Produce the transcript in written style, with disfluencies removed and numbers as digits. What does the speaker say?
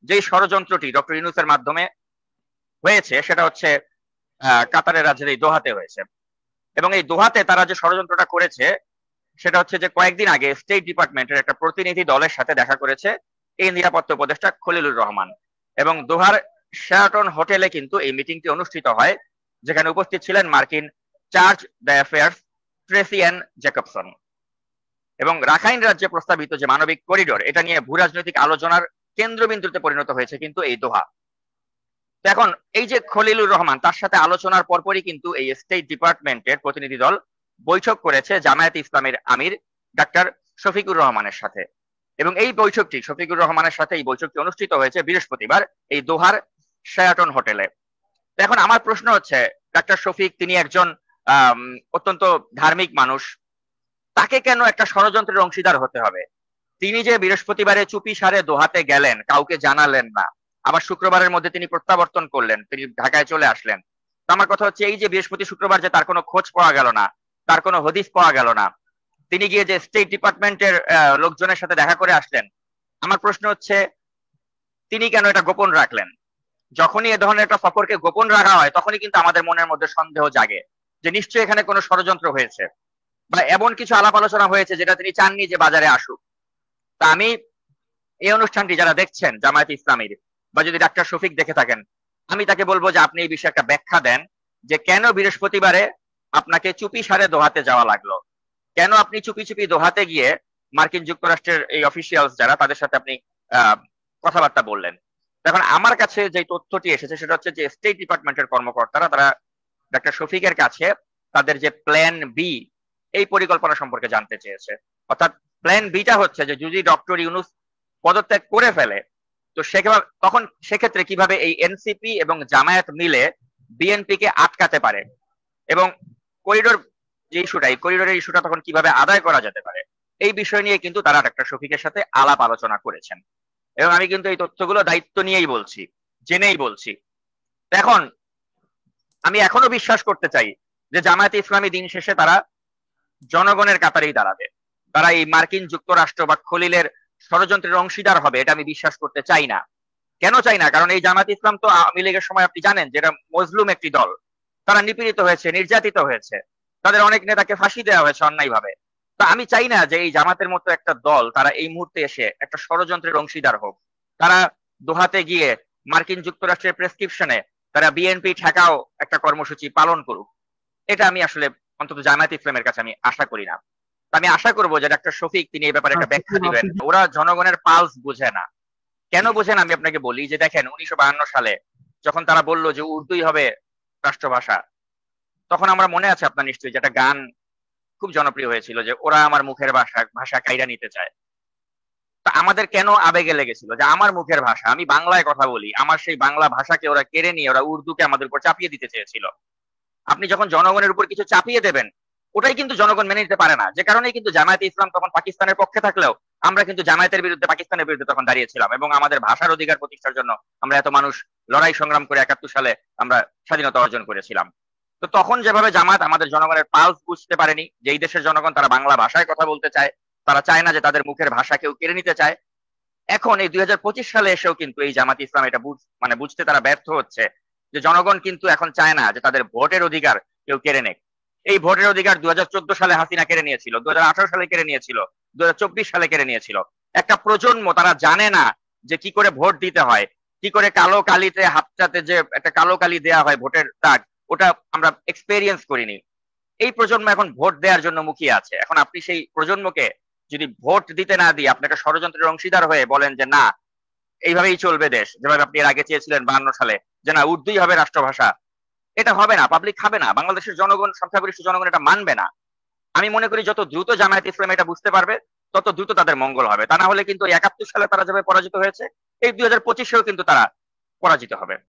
যেই ষড়যন্ত্রটি ডক্টর ইউনূসের মাধ্যমে হয়েছে সেটা হচ্ছে কাতারের রাজধানী দোহাতে হয়েছে। এবং এই দোহাতে তারা যে ষড়যন্ত্রটা করেছে সেটা হচ্ছে যে কয়েকদিন আগে স্টেট ডিপার্টমেন্টের একটা প্রতিনিধি দলের সাথে দেখা করেছে এই নিরাপত্তা উপদেষ্টা খলিলুর রহমান। এবং দোহার শেরাটন হোটেলে কিন্তু এই মিটিংটি অনুষ্ঠিত হয়, যেখানে উপস্থিত ছিলেন মার্কিন charge d'affaires Tracey Ann Jacobson. এবং রাখাইন রাজ্যে প্রস্তাবিত যে মানবিক করিডোর, এটা নিয়ে ভূ রাজনৈতিক আলোচনার কেন্দ্রবিন্দুতে পরিণত হয়েছে কিন্তু এই দোহা। তো এখন এই যে খলিলুর রহমান, তার সাথে আলোচনার পরপরই কিন্তু এই স্টেট ডিপার্টমেন্টের প্রতিনিধি দল বৈঠক করেছে জামায়াতে ইসলামের আমির ডাক্তার শফিকুর রহমানের সাথে। এবং এই বৈঠকটি শফিকুর রহমানের সাথে এই বৈঠকটি অনুষ্ঠিত হয়েছে বৃহস্পতিবার এই দোহার শেরাটন হোটেলে। তো এখন আমার প্রশ্ন হচ্ছে, ডাক্তার শফিক তিনি একজন অত্যন্ত ধার্মিক মানুষ, তাকে কেন একটা ষড়যন্ত্রের অংশীদার হতে হবে? তিনি যে বৃহস্পতিবারে চুপি সারে দোহাতে গেলেন, কাউকে জানালেন না, আবার শুক্রবারের মধ্যে তিনি প্রত্যাবর্তন করলেন, তিনি ঢাকায় চলে আসলেন। তো আমার কথা হচ্ছে, এই যে বৃহস্পতি শুক্রবার যে তার কোনো খোঁজ পাওয়া গেল না, তার কোনো হদিস পাওয়া গেল না, তিনি গিয়ে যে স্টেট ডিপার্টমেন্টের লোকজনের সাথে দেখা করে আসলেন, আমার প্রশ্ন হচ্ছে তিনি কেন এটা গোপন রাখলেন? যখনই এ ধরনের একটা সফরকে গোপন রাখা হয় তখনই কিন্তু আমাদের মনের মধ্যে সন্দেহ জাগে যে নিশ্চয়ই এখানে কোনো ষড়যন্ত্র হয়েছে, বা এমন কিছু আলাপ আলোচনা হয়েছে যেটা তিনি চাননি যে বাজারে আসুক। তা আমি এই অনুষ্ঠানটি যারা দেখছেন জামায়াত ইসলামীর, বা যদি ডাক্তার শফিক দেখে থাকেন, আমি তাকে বলবো যে আপনি এই বিষয়ে একটা ব্যাখ্যা দেন যে কেন বৃহস্পতিবারে আপনাকে চুপি সারে দোহাতে যাওয়া লাগলো, কেন আপনি চুপি চুপি দোহাতে গিয়ে মার্কিন যুক্তরাষ্ট্রের এই অফিসিয়ালস যারা, তাদের সাথে আপনি কথাবার্তা বললেন। এখন আমার কাছে যে তথ্যটি এসেছে সেটা হচ্ছে যে স্টেট ডিপার্টমেন্টের কর্মকর্তারা তারা ডাক্তার শফিকের কাছে তাদের যে প্ল্যান বি, এই পরিকল্পনা সম্পর্কে জানতে চেয়েছে। অর্থাৎ প্ল্যান বিটা হচ্ছে যে যদি ডক্টর ইউনূস পদত্যাগ করে ফেলে, তো তখন সেক্ষেত্রে কিভাবে এই এনসিপি এবং জামায়াত মিলে বিএনপি কে আটকাতে পারে, এবং করিডোর যে ইস্যুটা, এই করিডোরের ইস্যুটা তখন কিভাবে আদায় করা যেতে পারে, এই বিষয় নিয়ে কিন্তু তারা ডাক্তার শফিকের সাথে আলাপ আলোচনা করেছেন। এবং আমি কিন্তু এই তথ্যগুলো দায়িত্ব নিয়েই বলছি, জেনেই বলছি। এখন আমি এখনো বিশ্বাস করতে চাই যে জামায়াতে ইসলামী দিন শেষে তারা জনগণের কাতারেই দাঁড়াবে, তারা এই মার্কিন যুক্তরাষ্ট্র বা খলিলের ষড়যন্ত্রের অংশীদার হবে, এটা আমি বিশ্বাস করতে চাই না। কেন চাই না? কারণ এই জামায়াত ইসলাম তো আওয়ামী লীগের সময় আপনি জানেন যে এটা মজলুম একটি দল, তারা নিপীড়িত হয়েছে, নির্যাতিত হয়েছে, তাদের অনেক নেতাকে ফাঁসি দেওয়া হয়েছে অন্যায়ভাবে। তো আমি চাই না যে এই জামাতের মতো একটা দল তারা এই মুহূর্তে এসে একটা ষড়যন্ত্রের অংশীদার হোক। তারা দোহাতে গিয়ে মার্কিন যুক্তরাষ্ট্রের প্রেসক্রিপশনে তারা বিএনপি ঠেকাও একটা কর্মসূচি পালন করুক, এটা আমি আসলে অন্তত জামায়াত ইসলামের কাছে আমি আশা করি না। আমি আশা করবো যে ডাক্তার শফিক তিনি এই ব্যাপারে একটা ব্যাখ্যা দিবেন। ওরা জনগণের পালস বুঝে না। কেন বোঝেন আমি আপনাকে বলি, যে দেখেন 1952 সালে যখন তারা বললো যে উর্দুই হবে রাষ্ট্রভাষা, তখন আমরা মনে আছে আপনার নিশ্চয়ই যে একটা গান খুব জনপ্রিয় হয়েছিল যে ওরা আমার মুখের ভাষা ভাষা কাইরা নিতে চায়। তা আমাদের কেন আবেগে লেগেছিল যে আমার মুখের ভাষা, আমি বাংলায় কথা বলি, আমার সেই বাংলা ভাষাকে ওরা কেড়ে নিয়ে ওরা উর্দুকে আমাদের উপর চাপিয়ে দিতে চেয়েছিল। আপনি যখন জনগণের উপর কিছু চাপিয়ে দেবেন, ওটাই কিন্তু জনগণ মেনে নিতে পারে না। যে কারণে কিন্তু জামায়াতে ইসলাম তখন পাকিস্তানের পক্ষে থাকলেও আমরা কিন্তু জামায়াতের বিরুদ্ধে, পাকিস্তানের বিরুদ্ধে তখন দাঁড়িয়েছিলাম, এবং আমাদের ভাষার অধিকার প্রতিষ্ঠার জন্য আমরা এত মানুষ লড়াই সংগ্রাম করে 71 সালে আমরা স্বাধীনতা অর্জন করেছিলাম। তো তখন যেভাবে জামায়াত আমাদের জনগণের পালস বুঝতে পারেনি, যে এই দেশের জনগণ তারা বাংলা ভাষায় কথা বলতে চায়, তারা চায় না যে তাদের মুখের ভাষা কেউ কেড়ে নিতে চায়। এখন এই 2025 সালে এসেও কিন্তু এই জামাত ইসলাম এটা বুঝতে তারা ব্যর্থ হচ্ছে যে জনগণ কিন্তু এখন চায় না যে তাদের ভোটের অধিকার কেউ কেড়ে নেক। এই ভোটের অধিকার 2014 সালে হাসিনা কেড়ে নিয়েছিল, 2018 সালে কেড়ে নিয়েছিল, 2024 সালে কেড়ে নিয়েছিল। একটা প্রজন্ম তারা জানে না যে কি করে ভোট দিতে হয়, কি করে কালো কালিতে হাতটাতে যে একটা কালো কালি দেয়া হয় ভোটের দাগ, ওটা আমরা এক্সপেরিয়েন্স করিনি। এই প্রজন্ম এখন ভোট দেওয়ার জন্য মুখিয়ে আছে। এখন আপনি সেই প্রজন্মকে যদি ভোট দিতে না দিয়ে আপনি একটা ষড়যন্ত্রের অংশীদার হয়ে বলেন যে না এইভাবেই চলবে দেশ, যেভাবে আপনি এর আগে চেয়েছিলেন 52 সালে যে না উর্দুই হবে রাষ্ট্রভাষা, এটা হবে না, পাবলিক খাবে না, বাংলাদেশের জনগণ, সংখ্যাগরিষ্ঠ জনগণ এটা মানবে না। আমি মনে করি যত দ্রুত জামায়াত ইসলাম এটা বুঝতে পারবে তত দ্রুত তাদের মঙ্গল হবে। তা না হলে কিন্তু 71 সালে তারা যেভাবে পরাজিত হয়েছে, এই 2025-এও কিন্তু তারা পরাজিত হবে।